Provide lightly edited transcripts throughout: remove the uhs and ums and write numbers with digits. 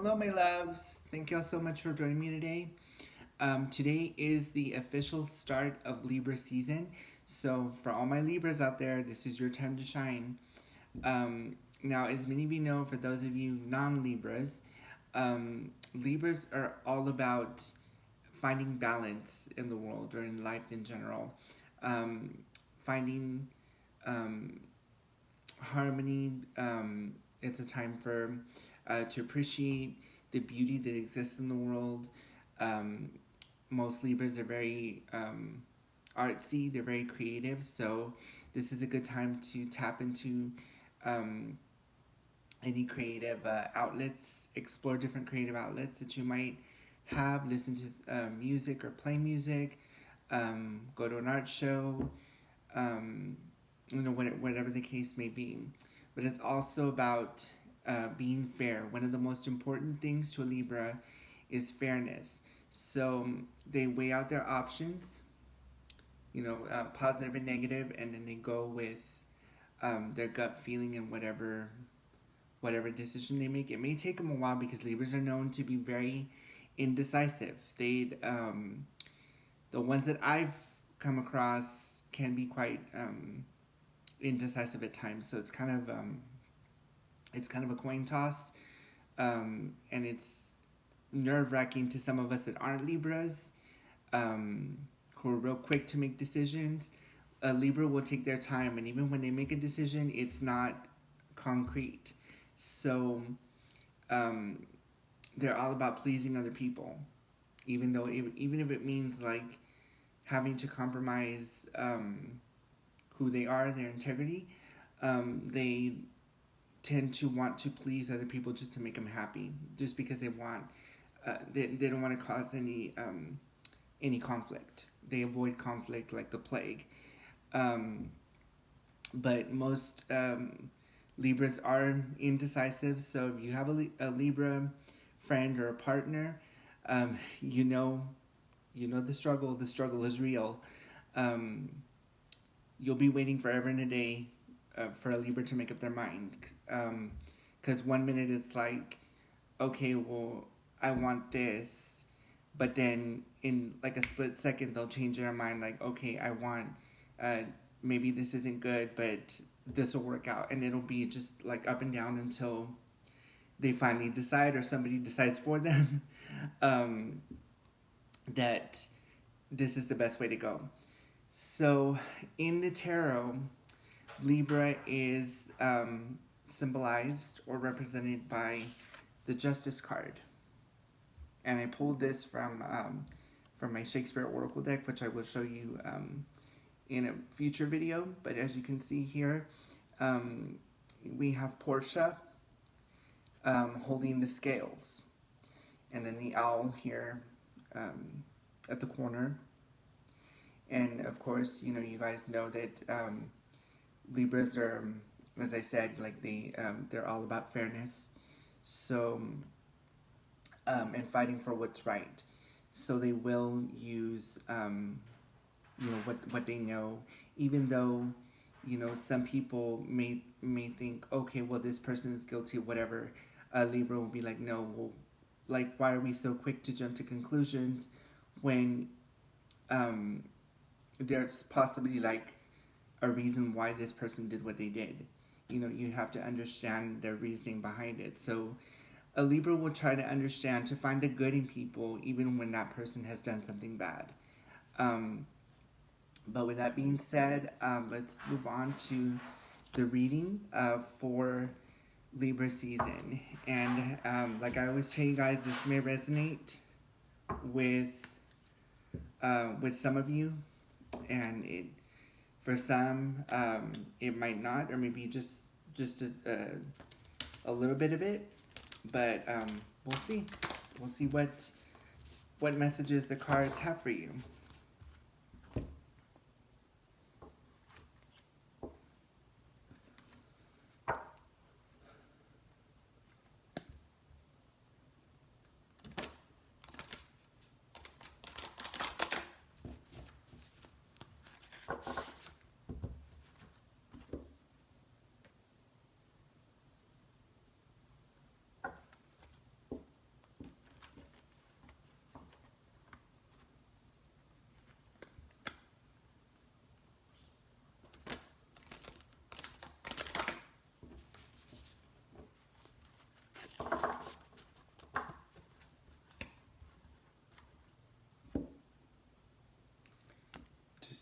Hello, my loves. Thank you all so much for joining me today. Today is the official start of Libra season. So, for all my Libras out there, this is your time to shine. Now, as many of you know, for those of you non Libras, Libras are all about finding balance in the world or in life in general, finding um, harmony. It's a time for to appreciate the beauty that exists in the world. Um, Most Libras are very artsy. They're very creative. So this is a good time to tap into um, any creative outlets. Explore different creative outlets that you might have. Listen to music or play music. Go to an art show. Um, whatever the case may be. But it's also about being fair. One of the most important things to a Libra is fairness. So they weigh out their options, positive and negative, and then they go with their gut feeling and whatever decision they make. It may take them a while because Libras are known to be very indecisive. The ones that I've come across can be quite indecisive at times. So it's kind of a coin toss, and it's nerve wracking to some of us that aren't Libras, who are real quick to make decisions. A Libra will take their time, and even when they make a decision, it's not concrete. So um, they're all about pleasing other people, even if it means like having to compromise who they are, their integrity. They tend to want to please other people just to make them happy, just because they don't want to cause any conflict. They avoid conflict like the plague. Um, but most Libras are indecisive, so if you have a Libra friend or a partner, you know the struggle. The struggle is real. Um, you'll be waiting forever and a day for a Libra to make up their mind. Because one minute it's like, okay, well, I want this, but then in like a split second they'll change their mind. Like, okay, I want, uh, maybe this isn't good, but this will work out, and it'll be just like up and down until they finally decide or somebody decides for them um, that this is the best way to go. So in the tarot, Libra is symbolized or represented by the Justice card. And I pulled this from my Shakespeare Oracle deck, which I will show you in a future video. But as you can see here, um, we have Portia holding the scales. And then the owl here at the corner. And of course, you guys know that Libras are, as I said, like they're all about fairness. So, and fighting for what's right. So they will use, what they know, even though, some people may think, okay, well, this person is guilty of whatever. Libra will be like, no, well, like, why are we so quick to jump to conclusions when um, there's possibly like a reason why this person did what they did. You have to understand their reasoning behind it. So a Libra will try to understand, to find the good in people, even when that person has done something bad. Um, but with that being said, let's move on to the reading for Libra season. And like I always tell you guys, this may resonate with some of you, and for some it might not, or maybe just a little bit of it. But we'll see. We'll see what messages the cards have for you.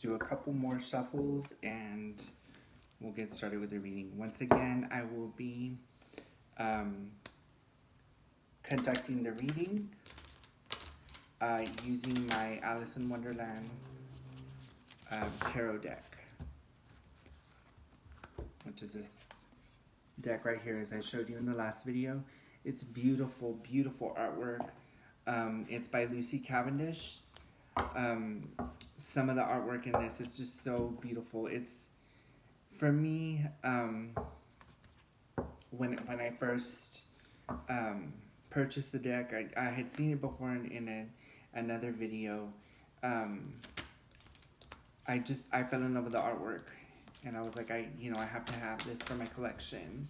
do a couple more shuffles and we'll get started with the reading. Once again, I will be conducting the reading using my Alice in Wonderland tarot deck, which is this deck right here, as I showed you in the last video. It's beautiful, beautiful artwork. It's by Lucy Cavendish. Some of the artwork in this is just so beautiful. It's, for me, when I first purchased the deck, I had seen it before in another video. I fell in love with the artwork, and I was like, I have to have this for my collection.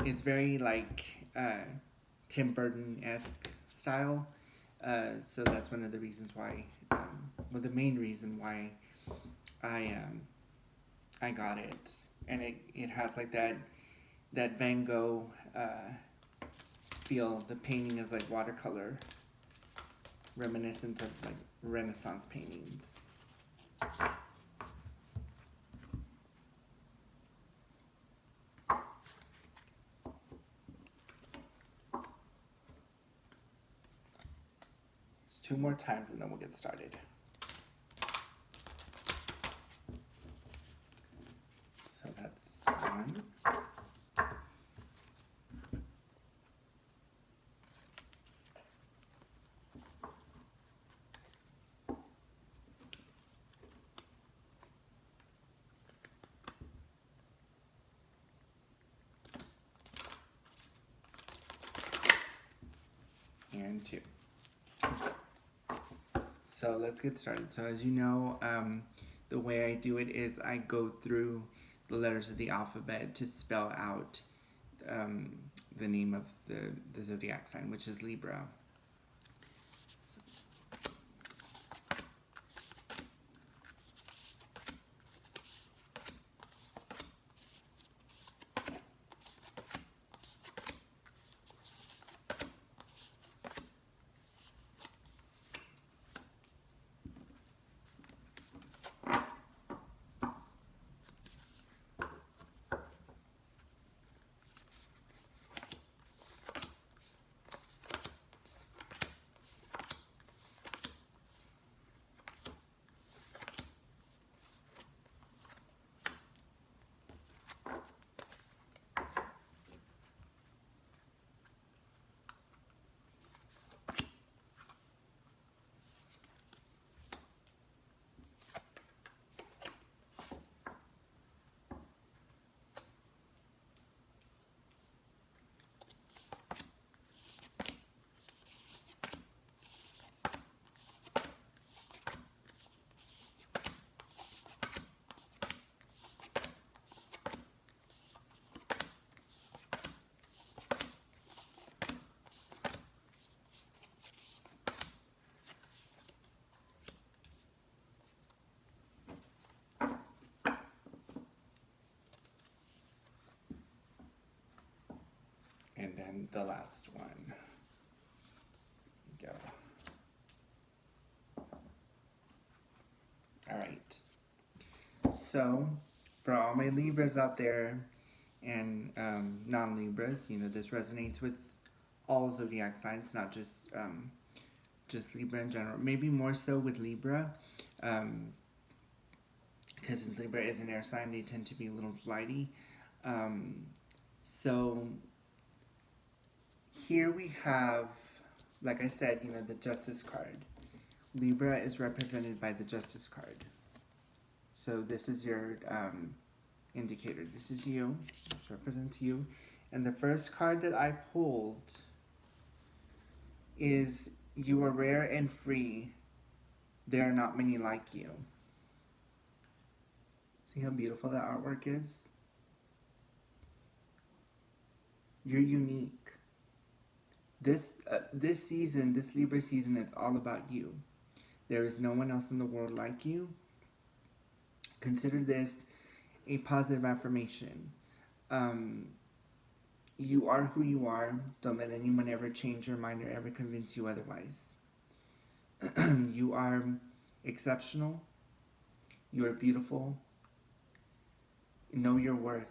It's very like Tim Burton-esque style, so that's one of the reasons why, well, the main reason why I got it. And it has like that Van Gogh feel. The painting is like watercolor, reminiscent of like Renaissance paintings. Just 2 more times and then we'll get started. So that's 1. And 2. So let's get started. So as you know, the way I do it is I go through the letters of the alphabet to spell out the name of the zodiac sign, which is Libra. And then the last one. Go. All right. So, for all my Libras out there and non-Libras, this resonates with all zodiac signs, not just Libra in general. Maybe more so with Libra, because since Libra is an air sign, they tend to be a little flighty. So here we have, like I said, the Justice card. Libra is represented by the Justice card. So this is your indicator. This is you. This represents you. And the first card that I pulled is, you are rare and free. There are not many like you. See how beautiful that artwork is? You're unique. This season, this Libra season, it's all about you. There is no one else in the world like you. Consider this a positive affirmation. You are who you are. Don't let anyone ever change your mind or ever convince you otherwise. You are exceptional, you are beautiful, know your worth.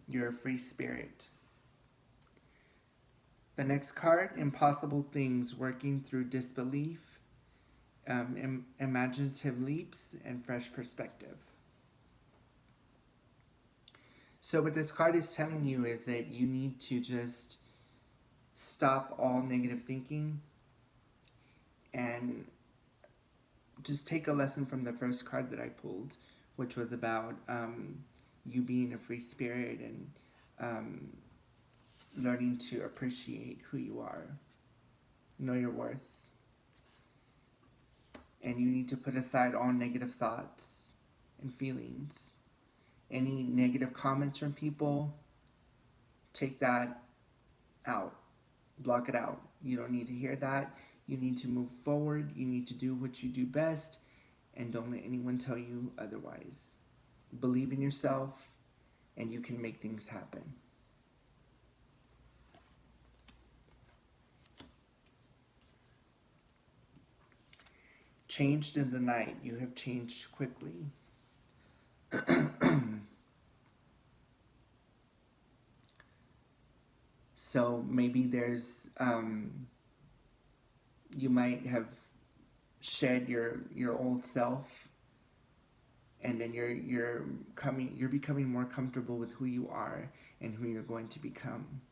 You're a free spirit. The next card, impossible things, working through disbelief, imaginative leaps, and fresh perspective. So what this card is telling you is that you need to just stop all negative thinking and just take a lesson from the first card that I pulled, which was about you being a free spirit and learning to appreciate who you are, know your worth. And you need to put aside all negative thoughts and feelings. Any negative comments from people, take that out. Block it out. You don't need to hear that. You need to move forward. You need to do what you do best, and don't let anyone tell you otherwise. Believe in yourself, and you can make things happen. Changed in the night. You have changed quickly. So maybe there's you might have shed your old self, and then you're becoming more comfortable with who you are and who you're going to become.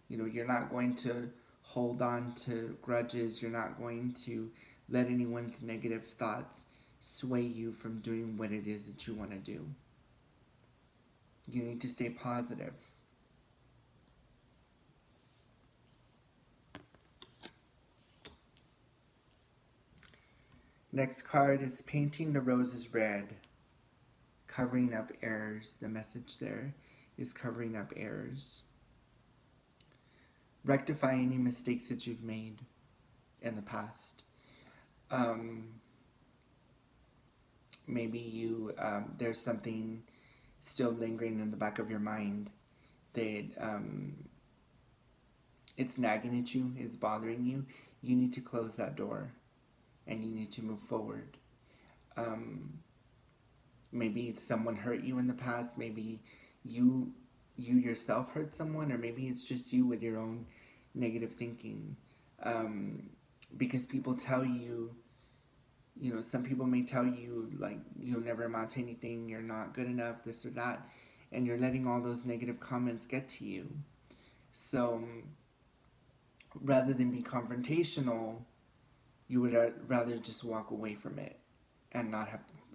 You know, you're not going to hold on to grudges. You're not going to let anyone's negative thoughts sway you from doing what it is that you want to do. You need to stay positive. Next card is painting the roses red, covering up errors. The message there is covering up errors. Rectify any mistakes that you've made in the past. Maybe you there's something still lingering in the back of your mind that it's nagging at you, it's bothering you. You need to close that door, and you need to move forward. Maybe someone hurt you in the past. Maybe you yourself hurt someone, or maybe it's just you with your own negative thinking. Because people tell you, you know, some people may tell you, like, you'll never amount to anything, you're not good enough, this or that, and you're letting all those negative comments get to you. So rather than be confrontational, you would rather just walk away from it and not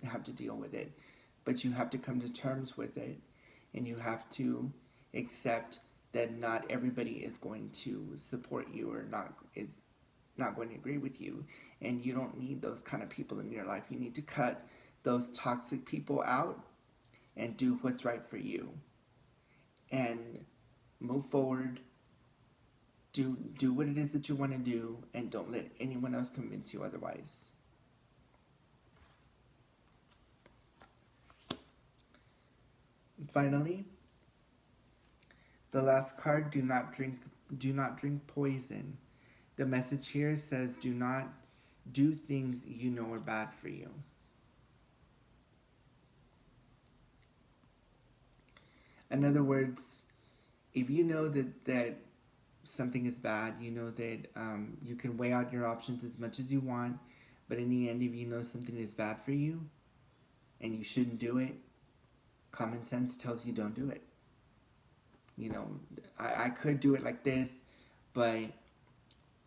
have to deal with it. But you have to come to terms with it, and you have to accept that not everybody is going to support you, or is not going to agree with you, and you don't need those kind of people in your life. You need to cut those toxic people out and do what's right for you, and move forward. Do what it is that you want to do, and don't let anyone else convince you otherwise. And finally, the last card, do not drink poison. The message here says, do not do things you know are bad for you. In other words, if you know that something is bad, you know that you can weigh out your options as much as you want, but in the end, if you know something is bad for you and you shouldn't do it, common sense tells you don't do it. You know, I could do it like this, but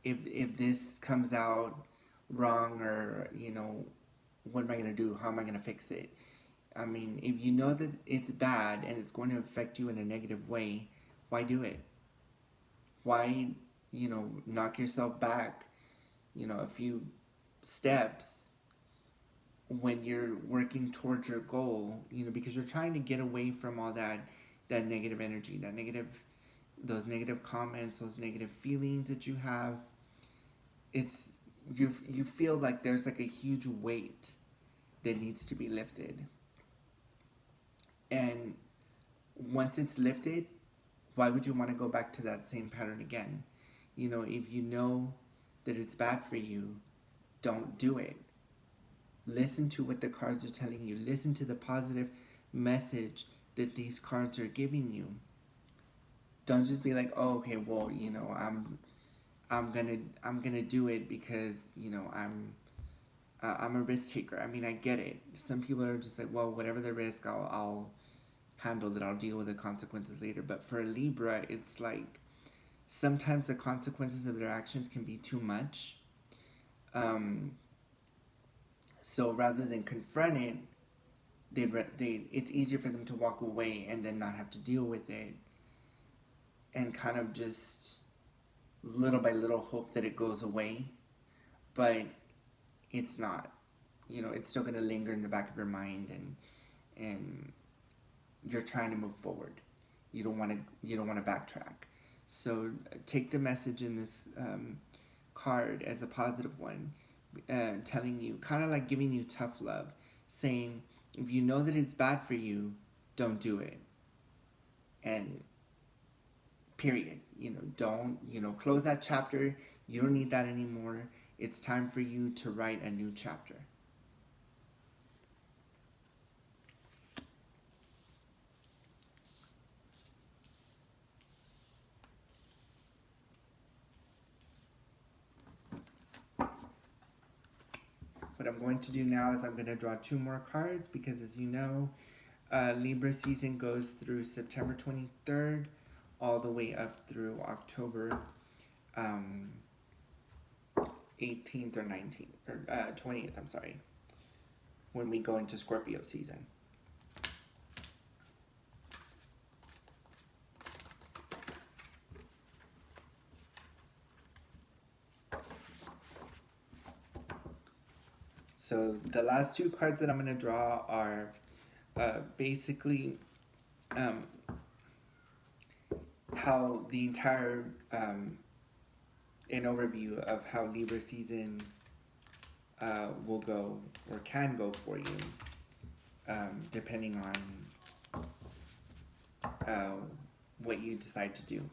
if this comes out wrong, or, you know, what am I going to do? How am I going to fix it? I mean, if you know that it's bad and it's going to affect you in a negative way, why do it? Why, you know, knock yourself back, you know, a few steps when you're working towards your goal, you know, because you're trying to get away from all that negative energy, those negative comments, those negative feelings that you have. It's, you feel like there's like a huge weight that needs to be lifted. And once it's lifted, why would you want to go back to that same pattern again? You know, if you know that it's bad for you, don't do it. Listen to what the cards are telling you. Listen to the positive message that these cards are giving you. Don't just be like, oh, okay, well, you know, I'm gonna do it because, you know, I'm a risk taker. I mean, I get it. Some people are just like, well, whatever the risk, I'll handle it. I'll deal with the consequences later. But for a Libra, it's like sometimes the consequences of their actions can be too much. So rather than confront it, it's easier for them to walk away and then not have to deal with it, and kind of just little by little hope that it goes away. But it's not. You know, it's still going to linger in the back of your mind, and you're trying to move forward. You don't want to backtrack. So take the message in this card as a positive one, telling you, kind of like giving you tough love, saying, if you know that it's bad for you, don't do it. And period. You know, don't, you know, close that chapter. You don't need that anymore. It's time for you to write a new chapter. What I'm going to do now is I'm going to draw 2 more cards because, as you know, Libra season goes through September 23rd all the way up through October 18th or 19th, or 20th, I'm sorry, when we go into Scorpio season. So the last 2 cards that I'm going to draw are basically how the entire an overview of how Libra season will go or can go for you, depending on what you decide to do.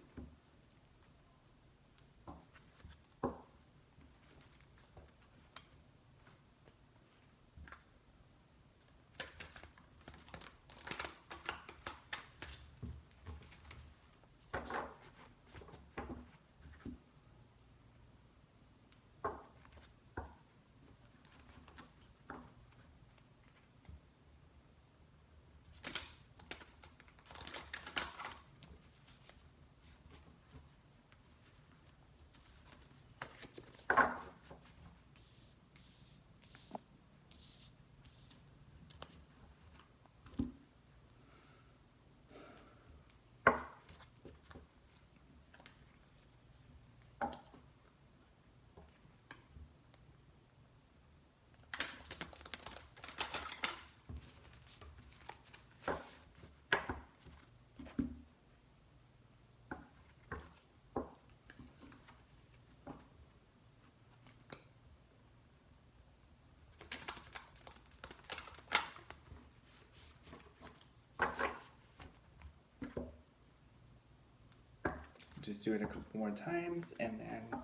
Just do it a couple more times and then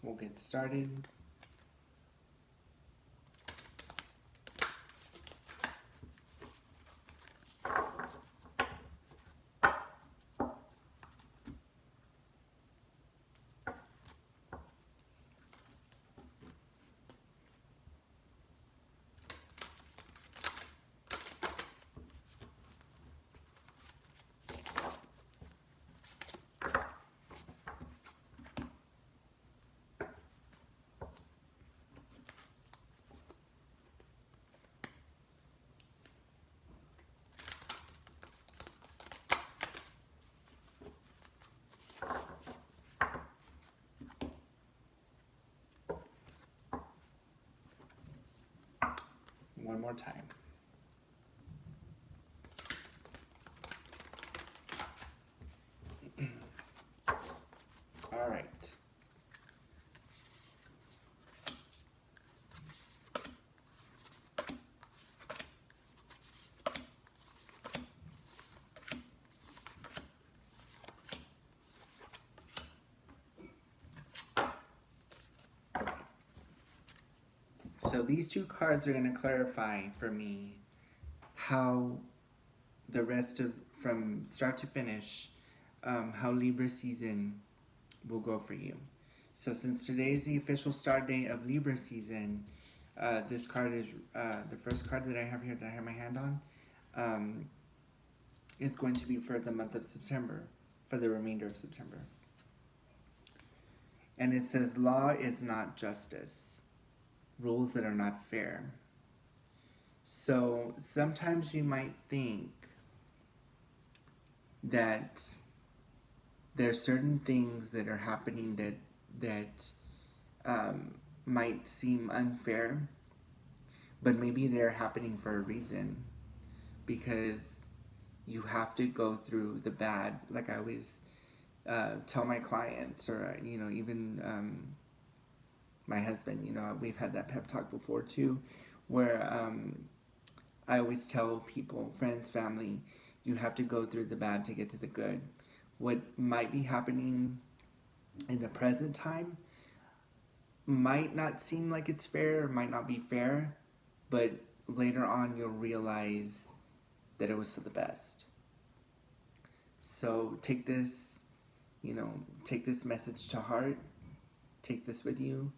we'll get started. One more time. All right. So these two cards are going to clarify for me how the rest of, from start to finish, how Libra season will go for you. So since today is the official start date of Libra season, this card is the first card that I have here that I have my hand on. Is going to be for the month of September, for the remainder of September. And it says, law is not justice, rules that are not fair. So sometimes you might think that there are certain things that are happening that might seem unfair, but maybe they're happening for a reason, because you have to go through the bad. Like I always tell my clients, or even my husband. We've had that pep talk before too, where I always tell people, friends, family, you have to go through the bad to get to the good. What might be happening in the present time might not seem like it's fair, might not be fair, but later on you'll realize that it was for the best. So take this, take this message to heart, take this with you,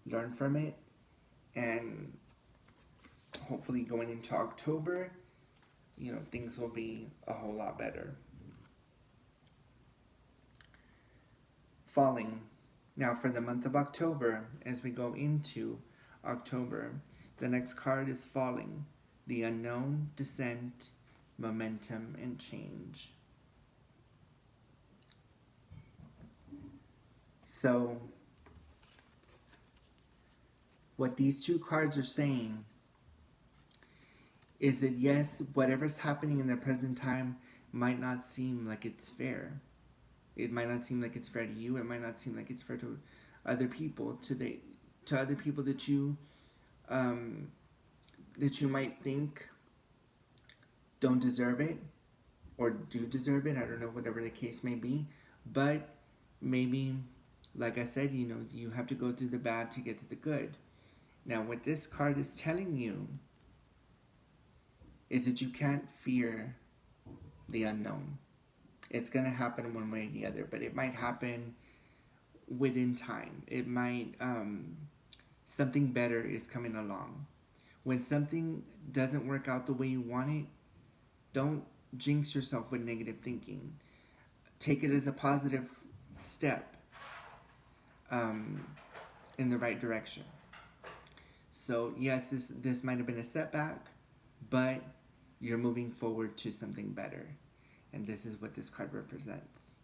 learn from it, and hopefully going into October, things will be a whole lot better. Falling. Now for the month of October, as we go into October, the next card is Falling. The unknown, descent, momentum, and change. So what these two cards are saying is that yes, whatever's happening in the present time might not seem like it's fair. It might not seem like it's fair to you. It might not seem like it's fair to other people, to other people that you might think don't deserve it or do deserve it. I don't know, whatever the case may be. But maybe, like I said, you have to go through the bad to get to the good. Now, what this card is telling you is that you can't fear the unknown. It's going to happen one way or the other, but it might happen within time. It might, something better is coming along. When something doesn't work out the way you want it, don't jinx yourself with negative thinking. Take it as a positive step in the right direction. So yes, this might have been a setback, but you're moving forward to something better. And this is what this card represents.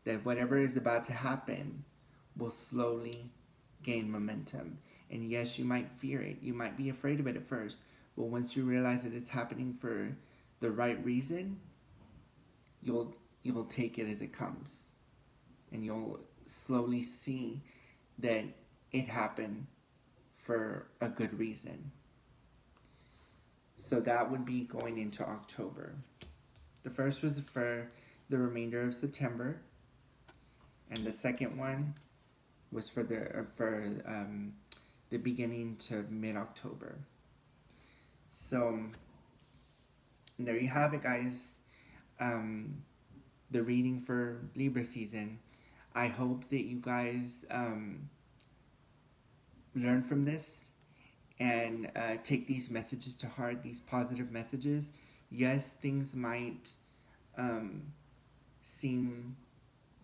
That whatever is about to happen will slowly gain momentum. And yes, you might fear it. You might be afraid of it at first. But once you realize that it's happening for the right reason, you'll take it as it comes. And you'll slowly see that it happened for a good reason. So that would be going into October. The first was for the remainder of September, and the second one was for the beginning to mid-October. So there you have it, guys. The reading for Libra season. I hope that you guys learn from this and take these messages to heart, these positive messages. Yes, things might seem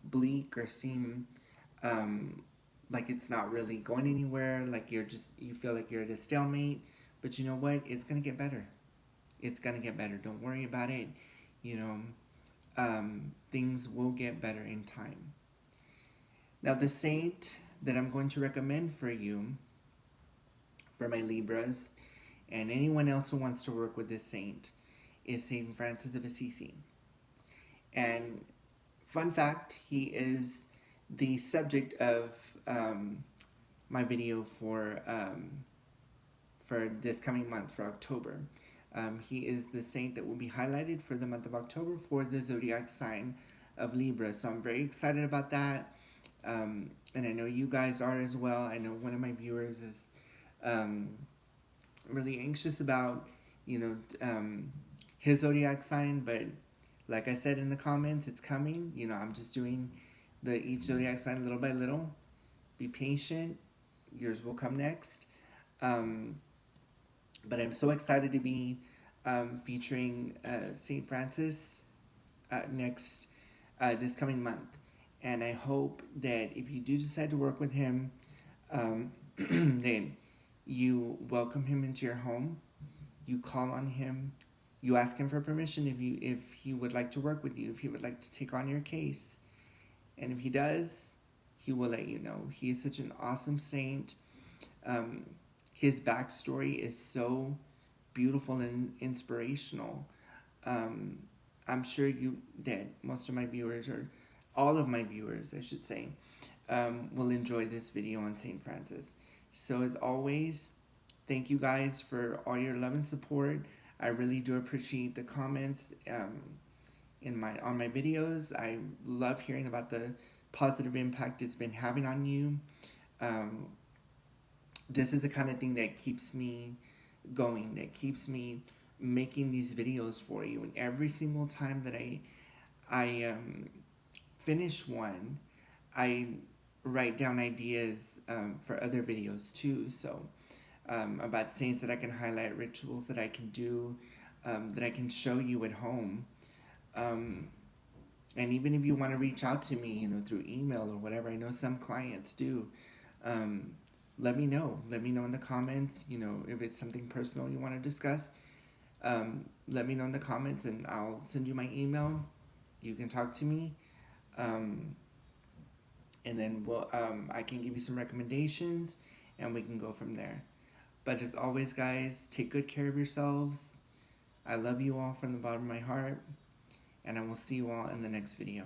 bleak or seem like it's not really going anywhere, like you feel like you're at a stalemate, but you know what? It's going to get better. It's going to get better. Don't worry about it. Things will get better in time. Now, the saint that I'm going to recommend for you, for my Libras, and anyone else who wants to work with this saint, is Saint Francis of Assisi. And fun fact, he is the subject of my video for this coming month, for October. He is the saint that will be highlighted for the month of October for the zodiac sign of Libra. So I'm very excited about that. And I know you guys are as well. I know one of my viewers is really anxious about, you know, his zodiac sign, but like I said in the comments, it's coming. You know, I'm just doing the each zodiac sign little by little. Be patient. Yours will come next. Um, but I'm so excited to be featuring St. Francis next this coming month, and I hope that if you do decide to work with him, then you welcome him into your home. You call on him. You ask him for permission if he would like to work with you, if he would like to take on your case, and if he does, he will let you know. He is such an awesome saint. Um, his backstory is so beautiful and inspirational. Um, I'm sure you that most of my viewers, or all of my viewers, I should say, will enjoy this video on St. Francis. So as always, thank you guys for all your love and support. I really do appreciate the comments on my videos. I love hearing about the positive impact it's been having on you. Um, this is the kind of thing that keeps me going, that keeps me making these videos for you. And every single time that I finish one, I write down ideas for other videos too. So about saints that I can highlight, rituals that I can do, that I can show you at home. Um, and even if you want to reach out to me, you know, through email or whatever, I know some clients do. Um, let me know. Let me know in the comments. You know, if it's something personal you want to discuss, let me know in the comments, and I'll send you my email. You can talk to me, um, and then I can give you some recommendations, and we can go from there. But as always, guys, take good care of yourselves. I love you all from the bottom of my heart, and I will see you all in the next video.